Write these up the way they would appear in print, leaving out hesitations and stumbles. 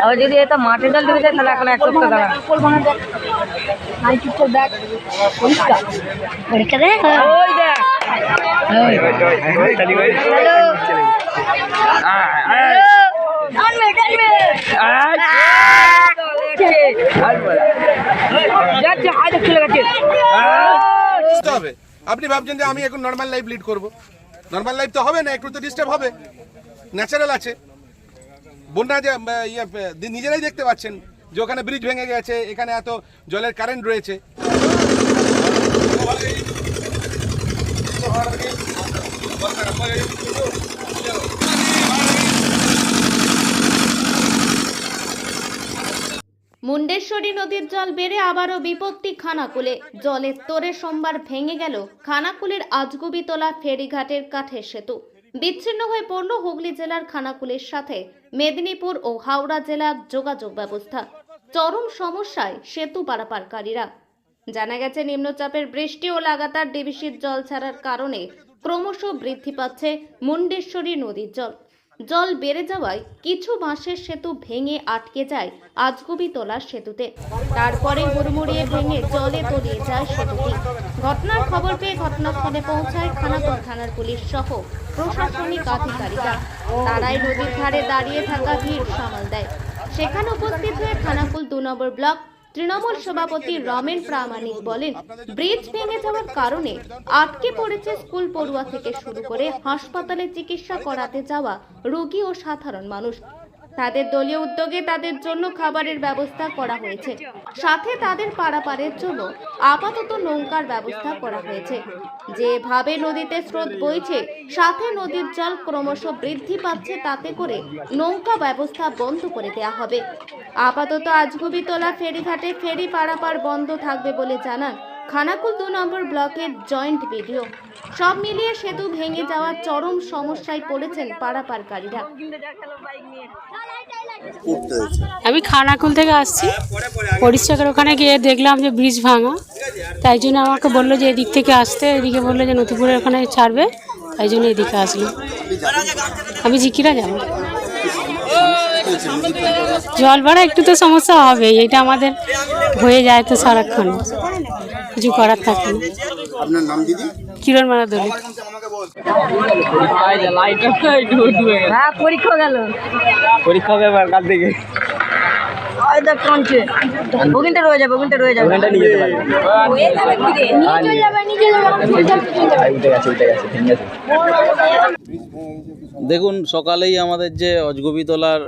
আর যদি এটা মাঠে জল দিবে তাহলে এখন 1 সপ্তাহ দাঁড়া পরীক্ষা দে ওই দেখ হ্যালো আপনি ভাবছেন যে আমি এখন নর্মাল লাইফ লিড করব, নর্মাল লাইফ তো হবে না, একটু তো ডিস্টার্ব হবে, ন্যাচারাল আছে। বন্যা যে নিজেরাই দেখতে পাচ্ছেন যে ওখানে ব্রিজ ভেঙে গেছে, এখানে এত জলের কারেন্ট রয়েছে। মুন্ডেশ্বরী নদীর জল বেড়ে আবারও বিপত্তি খানাকুলে। জলের তোরে সোমবার ভেঙে গেল খানাকুলের আজগুবিতলা ফেরিঘাটের কাঠের সেতু। বিচ্ছিন্ন হয়ে পড়ল হুগলি জেলার খানাকুলের সাথে মেদিনীপুর ও হাওড়া জেলার যোগাযোগ ব্যবস্থা। চরম সমস্যায় সেতু পারাপারকারীরা। জানা গেছে নিম্নচাপের বৃষ্টি ও লাগাতার ডিভিসির জল ছাড়ার কারণে ক্রমশ বৃদ্ধি পাচ্ছে মুন্ডেশ্বরী নদীর জল। জল বেড়ে যাওয়ায় কিছু বাঁশের সেতু ভেঙে আটকে যায় আজগুবিতলার সেতুতে। তারপরে হুড়মুড়িয়ে ভেঙে জলে তলিয়ে যায় সেতুটি। ঘটনার খবর পেয়ে ঘটনাস্থলে পৌঁছায় খানাকুল থানার পুলিশ সহ প্রশাসনিক আধিকারিকরা। তারাই নদীর ধারে দাঁড়িয়ে থাকা ভিড় সামাল দেয়। সেখানে উপস্থিত হয়ে খানাকুল 2 নম্বর ব্লক তৃণমূল সভাপতি রমেন প্রামাণিক বলেন, ব্রিজ ভেঙে যাওয়ার কারণে আটকে পড়েছে স্কুল পড়ুয়া থেকে শুরু করে হাসপাতালে চিকিৎসা করাতে যাওয়া রোগী ও সাধারণ মানুষ। তাদের দলীয় উদ্যোগে তাদের জন্য খাবারের ব্যবস্থা করা হয়েছে, সাথে তাদের পারাপারের জন্য আপাতত নৌকার ব্যবস্থা করা হয়েছে। যেভাবে নদীতে স্রোত বইছে, সাথে নদীর জল ক্রমশ বৃদ্ধি পাচ্ছে, তাতে করে নৌকা ব্যবস্থা বন্ধ করে দেওয়া হবে। আপাতত আজগুবিতলা ফেরিঘাটে ফেরি পারাপার বন্ধ থাকবে বলে জানান খানাকুল 2 নম্বর ব্লকের জয়েন্ট বিডিও। সব মিলিয়ে সেতু ভেঙে যাওয়ার চরম সমস্যায় পড়েছেন পারাপারকারীরা। আমি খানাকুল থেকে আসছি, পরিষ্কার ওখানে গিয়ে দেখলাম যে ব্রিজ ভাঙা, তাই জন্য আমাকে বললো যে এদিক থেকে আসতে, এদিকে বললো যে নথিপুরের ওখানে ছাড়বে, তাই জন্য এদিকে আসলো। আমি জিকিরা যাব। জল ভাড়া একটু তো সমস্যা হবে, এটা আমাদের হয়ে যায় তো সারাক্ষণ, কিছু করার থাকে না। আপনার নাম দিদি? কিরণ মারা দলে। পরীক্ষা গেল, পরীক্ষা হবে কাল থেকে। ওখানটা রয়ে যাবে, ওখানটা রয়ে যাবে, ওখানটা নিয়ে যেতে পারবে। দেখুন, সকালেই আমাদের যে অজগবিতলার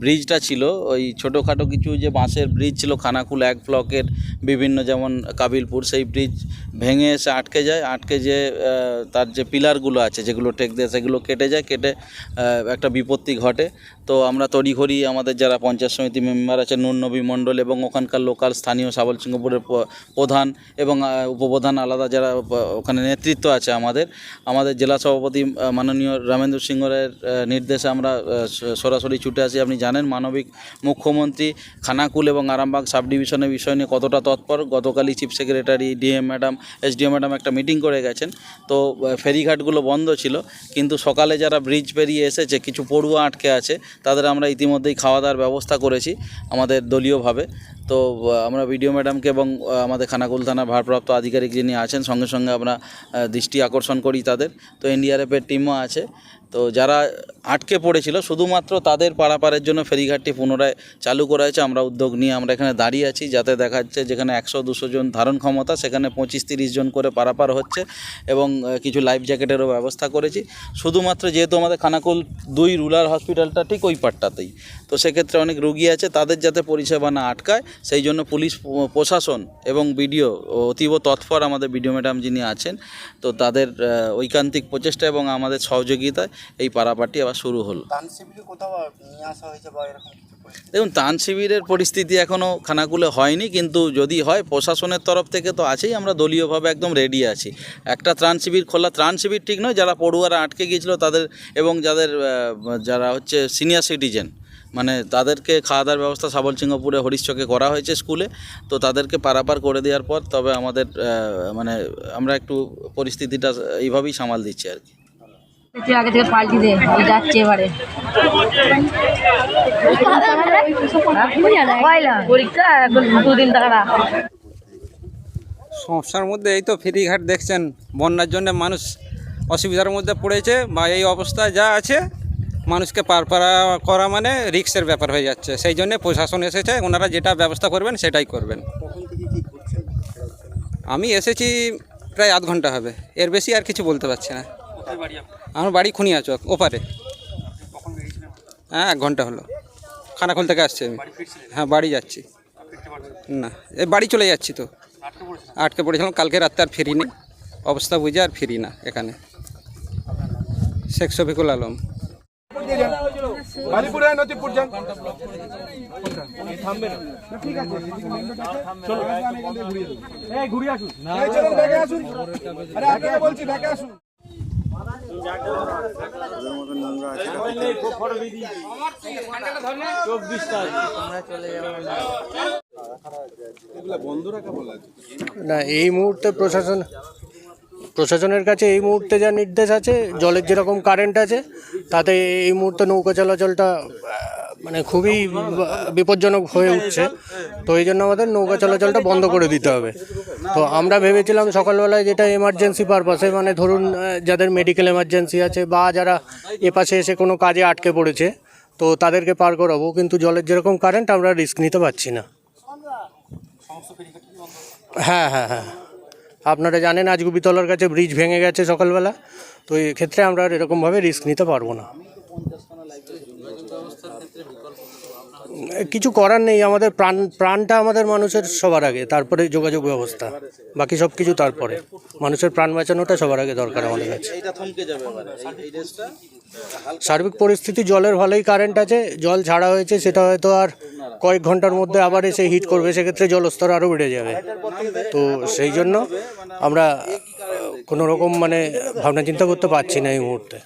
ব্রিজটা ছিল, ওই ছোটোখাটো কিছু যে বাঁশের ব্রিজ ছিল খানাকুল 1 ব্লকের বিভিন্ন, যেমন কাবিলপুর, সেই ব্রিজ ভেঙে এসে আটকে যায়। আটকে যে তার যে পিলারগুলো আছে যেগুলো টেক দেয়, সেগুলো কেটে যায়, কেটে একটা বিপত্তি ঘটে। তো আমরা তড়িঘড়ি আমাদের যারা পঞ্চায়েত সমিতি মেম্বার আছে, নুরনবী মণ্ডল এবং ওখানকার লোকাল স্থানীয় সাবলসিংহপুরের প্রধান এবং উপপ্রধান আলাদা যারা ওখানে নেতৃত্ব আছে, আমাদের জেলা সভাপতি মাননীয় রামেন্দ্র সিংহ রায়ের নির্দেশে আমরা সরাসরি ছুটে আসি। আপনি জানেন মানবিক মুখ্যমন্ত্রী খানাকুল এবং আরামবাগ সাব ডিভিশনের বিষয় নিয়ে কতটা তৎপর। গতকালই chief secretary, DM madam, SDO madam একটা মিটিং করে গেছেন। তো ফেরিঘাটগুলো বন্ধ ছিল, কিন্তু সকালে যারা ব্রিজ পেরিয়ে এসেছে, কিছু পড়ুয়া আটকে আছে, তাদের আমরা ইতিমধ্যেই খাওয়া দাওয়ার ব্যবস্থা করেছি আমাদের দলীয়ভাবে। তো আমরা বিডিও ম্যাডামকে এবং আমাদের খানাকুল থানার ভারপ্রাপ্ত আধিকারিক যিনি আছেন, সঙ্গে সঙ্গে আমরা দৃষ্টি আকর্ষণ করি তাদের। তো এনডিআরএফের টিমও আছে। তো যারা আটকে পড়েছিল, শুধুমাত্র তাদের পারাপারের জন্য ফেরিঘাটটি পুনরায় চালু করা হয়েছে। আমরা উদ্যোগ নিয়ে আমরা এখানে দাঁড়িয়ে আছি, যাতে দেখা যাচ্ছে যেখানে 100-200 জন ধারণ ক্ষমতা, সেখানে 25-30 জন করে পারাপার হচ্ছে, এবং কিছু লাইফ জ্যাকেটেরও ব্যবস্থা করেছি। শুধুমাত্র যেহেতু আমাদের খানাকুল 2 রুরাল হসপিটালটা ঠিক ওই পাটটাতেই, তো সেক্ষেত্রে অনেক রোগী আছে, তাদের যাতে পরিষেবা না আটকায় সেই জন্য পুলিশ প্রশাসন এবং বিডিও অতীব তৎপর। আমাদের বিডিও ম্যাডাম যিনি আছেন, তো তাদের ঐকান্তিক প্রচেষ্টা এবং আমাদের সহযোগিতায় এই পারাপারটি আবার শুরু হলো। দেখুন, ত্রাণ শিবিরের পরিস্থিতি এখনও খানাকুলে হয়নি, কিন্তু যদি হয় প্রশাসনের তরফ থেকে তো আছেই, আমরা দলীয়ভাবে একদম রেডি আছি। একটা ত্রাণ শিবির খোলা, ত্রাণ শিবির ঠিক নয়, যারা পড়ুয়ারা আটকে গিয়েছিল তাদের, এবং যারা হচ্ছে সিনিয়র সিটিজেন, মানে তাদেরকে খাওয়া দাওয়ার ব্যবস্থা সাবলসিংহপুরে হরিশচকে করা হয়েছে স্কুলে। তো তাদেরকে পারাপার করে দেওয়ার পর তবে আমাদের আমরা একটু পরিস্থিতিটা এইভাবেই সামাল দিচ্ছি আর কি। তুই আগে থেকে পাল্টি দে, ওই যাচ্ছে এবারে। পরীক্ষা এখন 2 দিন টাকা। সমস্যার মধ্যে এই তো ফেরিঘাট দেখছেন, বন্যার জন্য মানুষ অসুবিধার মধ্যে পড়েছে, বা এই অবস্থা যা আছে মানুষকে পার করা মানে রিস্কের ব্যাপার হয়ে যাচ্ছে। সেই জন্য প্রশাসন এসেছে, ওনারা যেটা ব্যবস্থা করবেন সেটাই করবেন। আমি এসেছি প্রায় আধ ঘন্টা হবে, এর বেশি আর কিছু বলতে পারছি না। আমার বাড়ি খুনিয়াচক ওপারে। হ্যাঁ 1 ঘন্টা হলো, খানাকুল থেকে আসছি আমি। হ্যাঁ বাড়ি যাচ্ছি। না এই বাড়ি চলে যাচ্ছি তো, আটকে পড়েছিলাম কালকে রাতে, আর ফিরিনি। অবস্থা বুঝে আর ফিরি না এখানে। শেখ শফিকুল আলম। বালিপুর হয়ে নদীপুর যান। ঠিক আছে, ঘুরে আসুন। চলুন ব্যাগে আসুন। আরে আপনাকে বলছি ব্যাগে আসুন। না এই মুহূর্তে প্রশাসনের কাছে এই মুহূর্তে যা নির্দেশ আছে, জলের যেরকম কারেন্ট আছে তাতে এই মুহূর্তে নৌকা চলাচলটা মানে খুবই বিপজ্জনক হয়ে উঠছে। তো এই জন্য আমাদের নৌকা চলাচলটা বন্ধ করে দিতে হবে। তো আমরা ভেবেছিলাম সকালবেলায় যেটা এমার্জেন্সি পারপাসে, মানে ধরুন যাদের মেডিকেল এমার্জেন্সি আছে বা যারা এপাশে এসে কোনো কাজে আটকে পড়েছে, তো তাদেরকে পার করাবো, কিন্তু জলের যেরকম কারেন্ট আমরা রিস্ক নিতে পারছি না। হ্যাঁ হ্যাঁ হ্যাঁ, আপনারা জানেন আজগুবিতলার কাছে ব্রিজ ভেঙে গেছে সকালবেলা। তো এক্ষেত্রে আমরা আর এরকমভাবে রিস্ক নিতে পারবো না। কিছু করার নেই, আমাদের প্রাণটা আমাদের মানুষের সবার আগে, তারপরে যোগাযোগ ব্যবস্থা, বাকি সব কিছু তারপরে। মানুষের প্রাণ বাঁচানোটা সবার আগে দরকার আমাদের কাছে। সার্বিক পরিস্থিতি জলের ভালোই কারেন্ট আছে, জল ছাড়া হয়েছে, সেটা হয়তো আর কয়েক ঘন্টার মধ্যে আবার এসে হিট করবে, সেক্ষেত্রে জলস্তর আরও বেড়ে যাবে। তো সেই জন্য আমরা কোনো রকম মানে ভাবনা চিন্তা করতে পারছি না এই মুহূর্তে।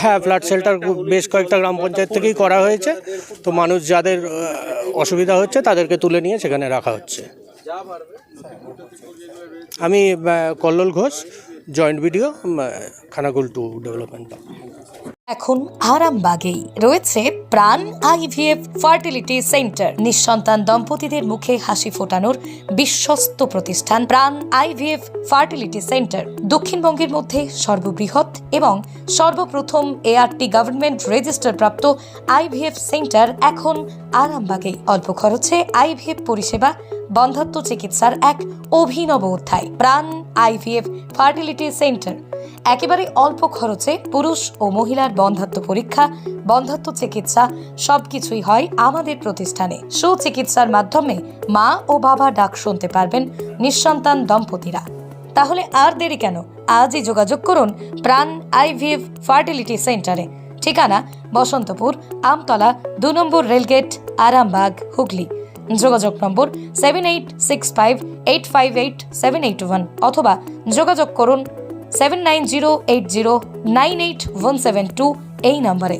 হ্যাঁ ফ্লাড শেল্টার বেশ কয়েকটা গ্রাম পঞ্চায়েত থেকেই করা হয়েছে। তো মানুষ যাদের অসুবিধা হচ্ছে তাদেরকে তুলে নিয়ে সেখানে রাখা হচ্ছে। আমি Kallol Ghosh, joint video, Khanakul 2 development. এখন আরামবাগেই রয়েছে প্রাণ আইভিএফ ফার্টিলিটি সেন্টার। নিঃসন্তান দম্পতিদের মুখে হাসি ফোটানোর বিশ্বস্ত প্রতিষ্ঠান প্রাণ আইভিএফ ফার্টিলিটি সেন্টার। দক্ষিণবঙ্গের মধ্যে সর্ববৃহৎ এবং সর্বপ্রথম এআরটি গভর্নমেন্ট রেজিস্টার প্রাপ্ত আইভিএফ সেন্টার এখন আরামবাগেই। অল্প খরচে আইভিএফ পরিষেবা, বন্ধ্যাত্ব চিকিৎসার এক অভিনব অধ্যায়। প্রাণ আইভিএফ ফার্টিলিটি সেন্টার একেবারে অল্প খরচে পুরুষ ও মহিলার বন্ধ্যাত্ব পরীক্ষা, বন্ধ্যাত্ব চিকিৎসা সবকিছুই হয় আমাদের প্রতিষ্ঠানে। সুচিকিৎসার মাধ্যমে মা ও বাবা ডাক শুনতে পারবেন নিঃসন্তান দম্পতিরা। তাহলে আর দেরি কেন, আজই যোগাযোগ করুন প্রাণ আইভিএফ ফার্টিলিটি সেন্টারে। ঠিকানা বসন্তপুর, আমতলা, 2 নম্বর রেলগেট, আরামবাগ, হুগলি। যোগাযোগ নম্বর 7865858781 অথবা যোগাযোগ করুন 7908098172 এই নম্বরে।